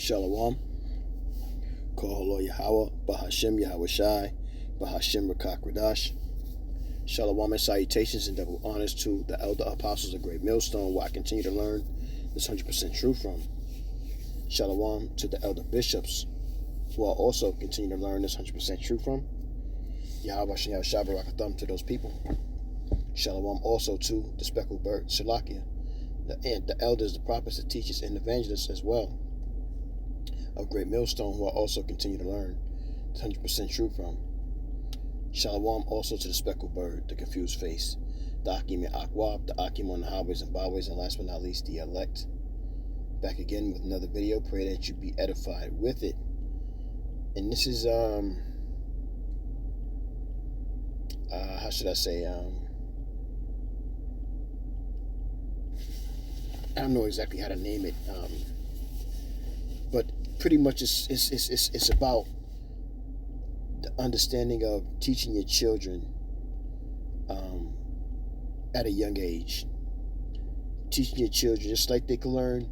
Shalom. Koholo Yahawah, Bahashem Yahawashai, Bahashem Rakakradash. Shalom and salutations and double honors to the elder apostles of Great Millstone, where I continue to learn this 100% truth from. Shalom to the elder bishops, who I also continue to learn this 100% truth from. YAHAWA Barakatham to those people. Shalom also to the speckled bird, Shalakia, the elders, the prophets, the teachers, and evangelists as well of Great Millstone, who I also continue to learn the 100% truth from. Shalom also to the speckled bird, the confused face, the Akim and Akwab, the Akim on the highways and byways, and last but not least, the elect. Back again with another video. Pray that you be edified with it. And this is how should I say, I don't know exactly how to name it, but pretty much it's about the understanding of teaching your children at a young age. Teaching your children just like they can learn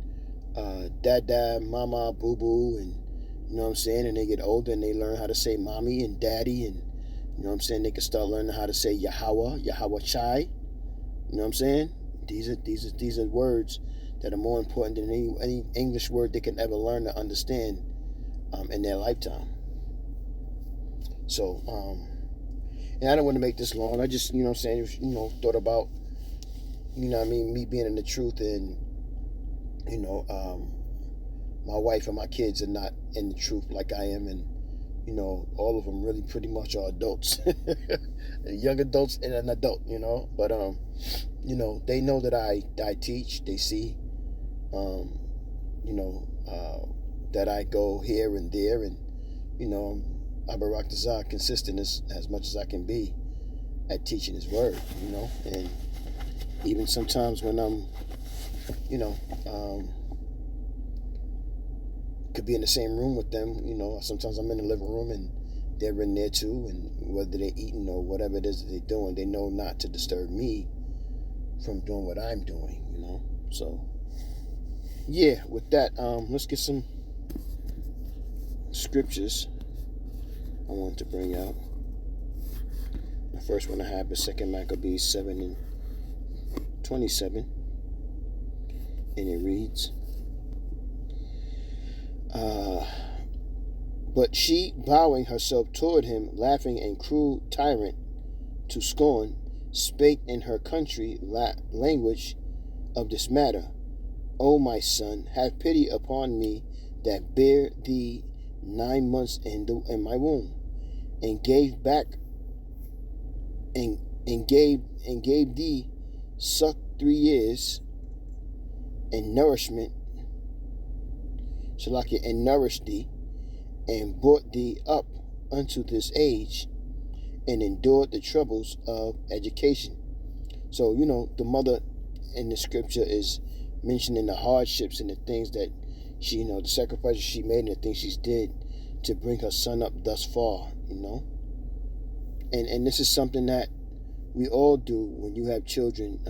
dada, mama, boo boo, and you know what I'm saying, and they get older and they learn how to say mommy and daddy, and you know what I'm saying, they can start learning how to say Yahawah, Yahawashai. You know what I'm saying? These are words that are more important than any English word they can ever learn to understand in their lifetime. So, and I don't want to make this long. I just, you know what I'm saying, thought about, you know what I mean, me being in the truth, and, you know, my wife and my kids are not in the truth like I am, and, you know, all of them really pretty much are adults, young adults and an adult, you know, but, you know, they know that I teach, they see, you know, that I go here and there, and, you know, I Barak consistent as much as I can be at teaching his word, you know, and even sometimes when I'm, you know, could be in the same room with them, you know, sometimes I'm in the living room and they're in there too, and whether they're eating or whatever it is that they're doing, they know not to disturb me from doing what I'm doing, you know. So yeah, with that, let's get some scriptures I want to bring out. The first one I have is 2 Maccabees 7:27, and it reads, but she, bowing herself toward him, laughing and cruel tyrant to scorn, spake in her country language of this matter, O my son, have pity upon me that bare thee 9 months in my womb, and gave back and gave thee suck 3 years, and nourishment, Shalakia, and nourished thee, and brought thee up unto this age, and endured the troubles of education. So, you know, the mother in the scripture is mentioning the hardships and the things that she, you know, the sacrifices she made and the things she's did to bring her son up thus far, you know. And this is something that we all do when you have children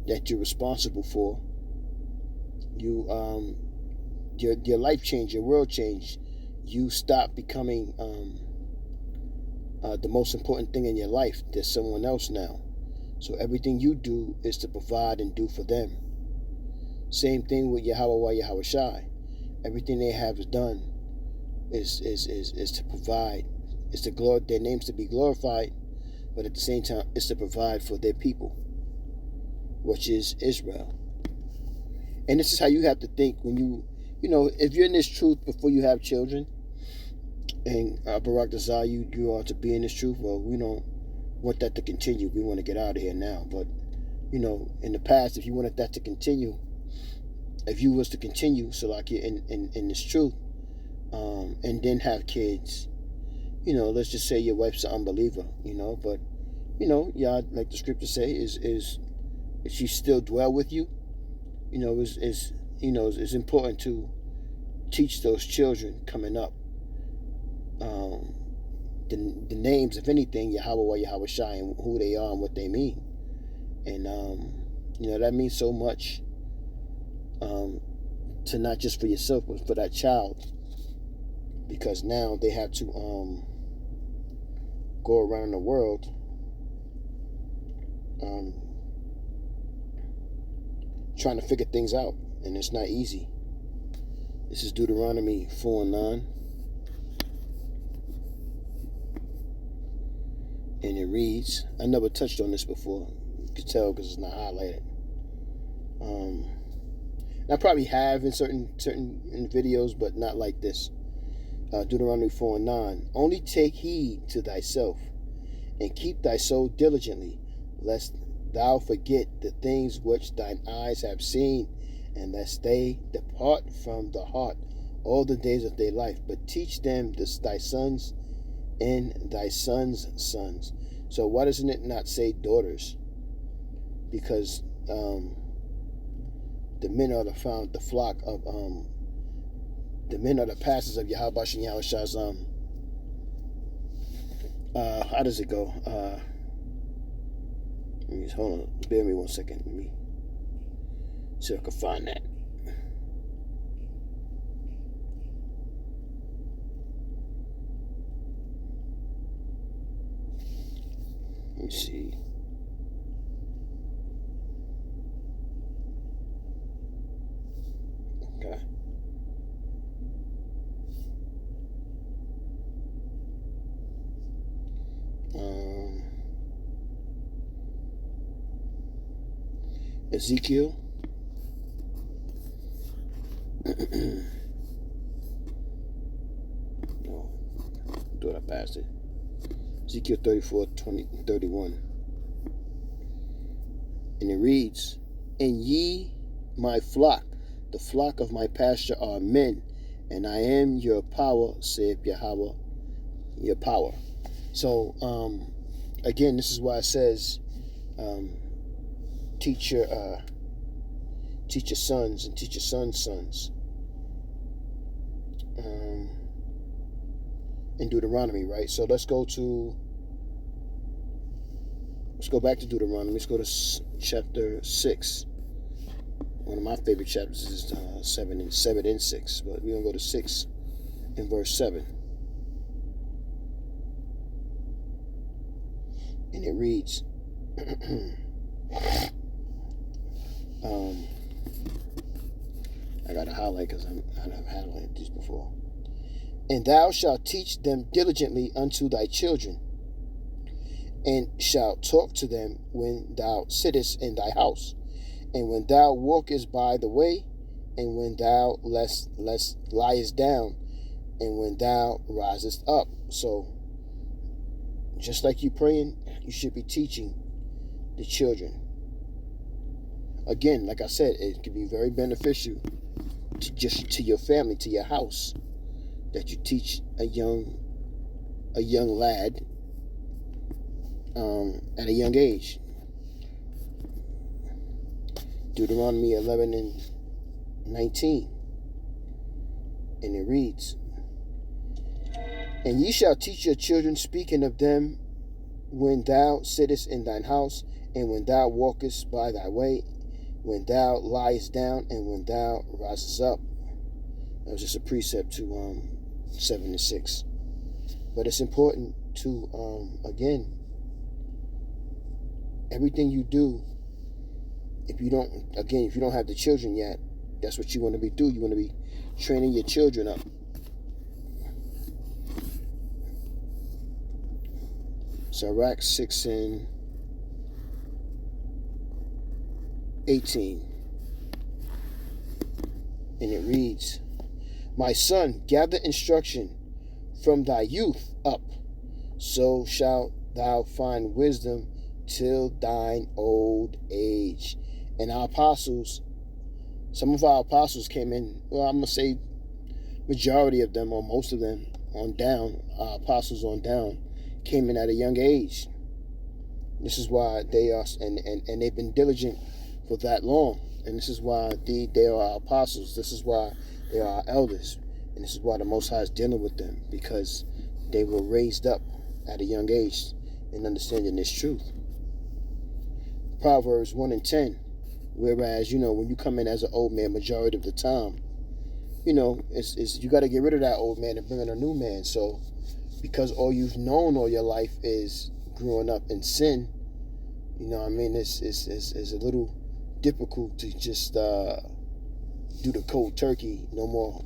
that you're responsible for. You your life change, your world change. You stop becoming the most important thing in your life. There's someone else now. So everything you do is to provide and do for them. Same thing with YAHAWA WA YAHAWASHI. Everything they have is done is to provide. It's to their names to be glorified, but at the same time, it's to provide for their people, which is Israel. And this is how you have to think when you know, if you're in this truth before you have children, and Barak Dazar, you are to be in this truth, well, we don't want that to continue. We want to get out of here now. But, you know, in the past, if you wanted that to continue, if you was to continue, so like in this truth, and then have kids, you know, let's just say your wife's an unbeliever, you know, but, you know, yeah, like the scripture say, is she still dwell with you? You know, it's important to teach those children coming up the names, if anything, YAHAWA WA YAHAWASHI, and who they are and what they mean. And you know, that means so much to not just for yourself, but for that child. Because now they have to go around the world trying to figure things out, and it's not easy. This is Deuteronomy 4:9, and it reads, I never touched on this before, you can tell because it's not highlighted. I probably have in certain videos, but not like this. Deuteronomy 4:9, only take heed to thyself, and keep thy soul diligently, lest thou forget the things which thine eyes have seen, and lest they depart from the heart all the days of thy life, but teach them thy sons and thy sons' sons. So why doesn't it not say daughters? Because the men are the flock of the men are the pastors of Yahawah and Yahawashi's how does it go? Hold on, bear me 1 second. Let me see if I can find that. Let me see. Okay. Ezekiel. Oh, thought I passed it. Ezekiel 34:31. And it reads, and ye, my flock, the flock of my pasture, are men, and I am your power, saith Yahawah, your power. So, again, this is why it says, teach your sons and teach your sons' sons. In Deuteronomy, right? So let's go back to Deuteronomy. Let's go to chapter 6. One of my favorite chapters is 7 and 6, but we're gonna go to 6 and verse 7. And it reads, I got to highlight because I have highlighted these before. And thou shalt teach them diligently unto thy children, and shalt talk to them when thou sittest in thy house, and when thou walkest by the way, and when thou liest down, and when thou risest up. So, just like you praying, you should be teaching the children. Again, like I said, it can be very beneficial to your family, to your house, that you teach a young lad at a young age. Deuteronomy 11:19, and it reads, and ye shall teach your children, speaking of them when thou sittest in thine house, and when thou walkest by thy way, when thou liest down, and when thou risest up. That was just a precept to 7 and 6. But it's important to again, everything you do, if you don't have the children yet, that's what you want to be doing. You want to be training your children up. Sirach 6 and 18. And it reads, my son, gather instruction from thy youth up, so shalt thou find wisdom till thine old age. And our apostles, some of our apostles came in, well, I'm going to say majority of them, or most of them on down, our apostles on down, came in at a young age. This is why they are, and they've been diligent for that long. And this is why they are our apostles. This is why they are our elders. And this is why the Most High is dealing with them, because they were raised up at a young age in understanding this truth. Proverbs 1 and 10. Whereas, when you come in as an old man, majority of the time, it's you got to get rid of that old man and bring in a new man. So because all you've known all your life is growing up in sin, it's a little difficult to just do the cold turkey. No more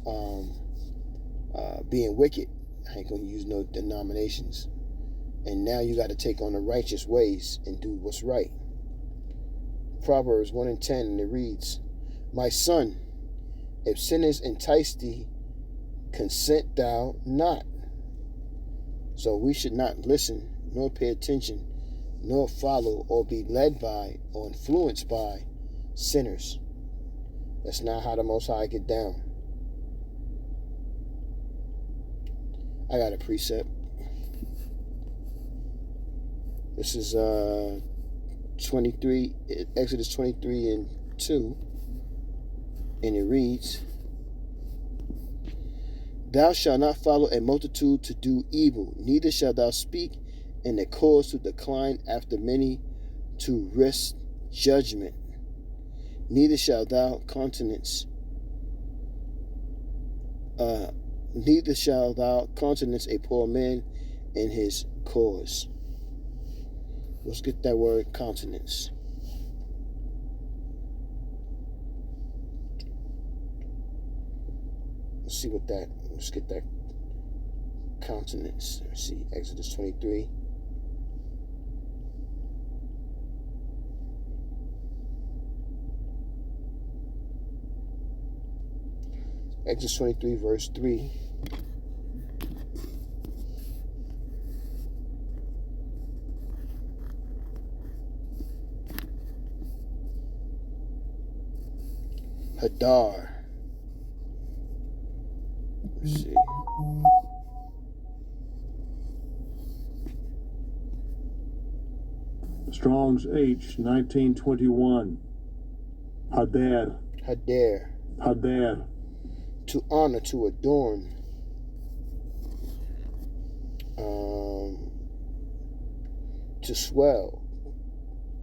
being wicked. I ain't gonna use no denominations. And now you got to take on the righteous ways and do what's right. Proverbs 1:10, and it reads, "My son, if sinners entice thee, consent thou not." So we should not listen, nor pay attention, nor follow or be led by or influenced by sinners. That's not how the Most High get down. I got a precept. This is 23, Exodus 23:2, and it reads, "Thou shalt not follow a multitude to do evil, neither shalt thou speak in a cause to decline after many to risk judgment, neither shalt thou countenance a poor man in his cause." Let's get that word countenance. Let's get that countenance. Let's see, Exodus 23. Exodus 23, verse 3. Hadar. Let's see. Strong's H 1921. Hadar. Hadar. Hadar. To honor, to adorn. To swell.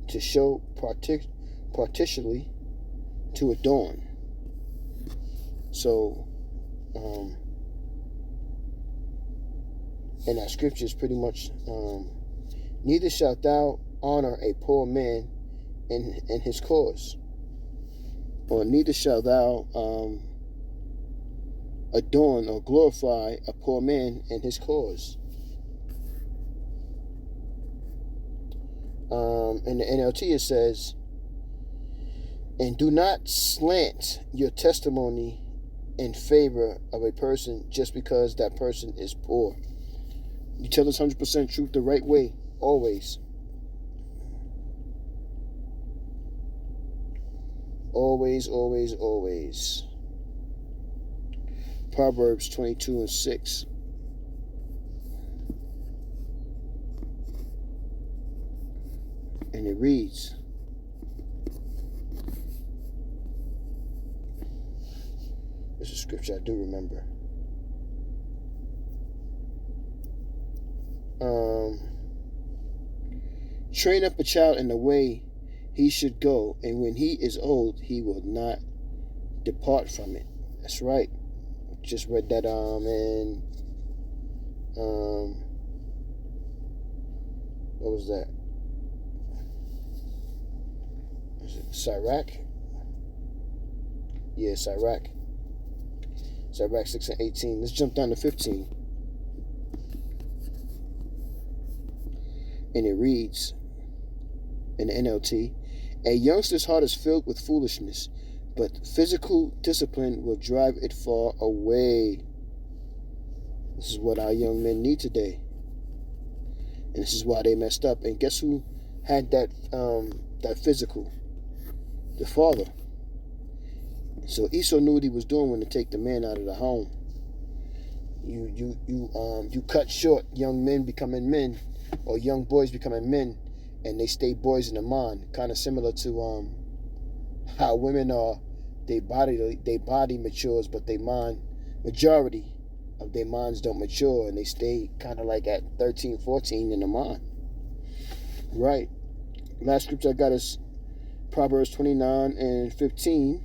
To show partially. To adorn. So, and that scripture is pretty much, neither shalt thou honor a poor man in his cause, or neither shalt thou adorn or glorify a poor man in his cause. In the NLT it says, "And do not slant your testimony in favor of a person just because that person is poor." You tell us 100% truth the right way, always. Always, always, always. Proverbs 22:6. And it reads, this is a scripture I do remember. Train up a child in the way he should go, and when he is old, he will not depart from it. That's right. Just read that what was that? Is it Sirach? Yeah, Sirach. Sirach 6:18. Let's jump down to 15. And it reads, in the NLT, "A youngster's heart is filled with foolishness, but physical discipline will drive it far away." This is what our young men need today. And this is why they messed up. And guess who had that physical? The father. So Esau knew what he was doing when to take the man out of the home. You cut short young men becoming men, or young boys becoming men, and they stay boys in the mind. Kind of similar to how women are. Their body matures, but their mind, majority of their minds don't mature, and they stay kind of like at 13, 14 in the mind. Right. Last scripture I got is Proverbs 29:15.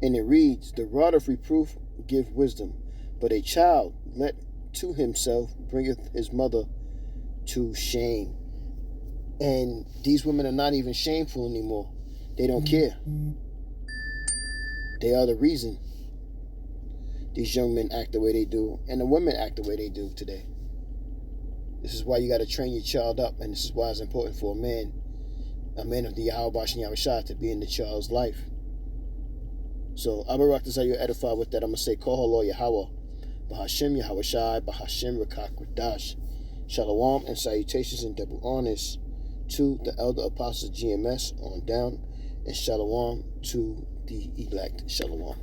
And it reads, the rod of reproof give wisdom, but a child let to himself bringeth his mother to shame. And these women are not even shameful anymore. They don't care. They are the reason these young men act the way they do, and the women act the way they do today. This is why you got to train your child up, and this is why it's important for a man of the YAHAWA WA to be in the child's life. So, Abarak is how you edify with that. I'm going to say, Kohalo Yahawah, Bahashim Yahawashai, Bahashim Rakak Radash. Shalom and salutations and double honors to the elder apostles GMS on down, and shalom to the elect. Shalom.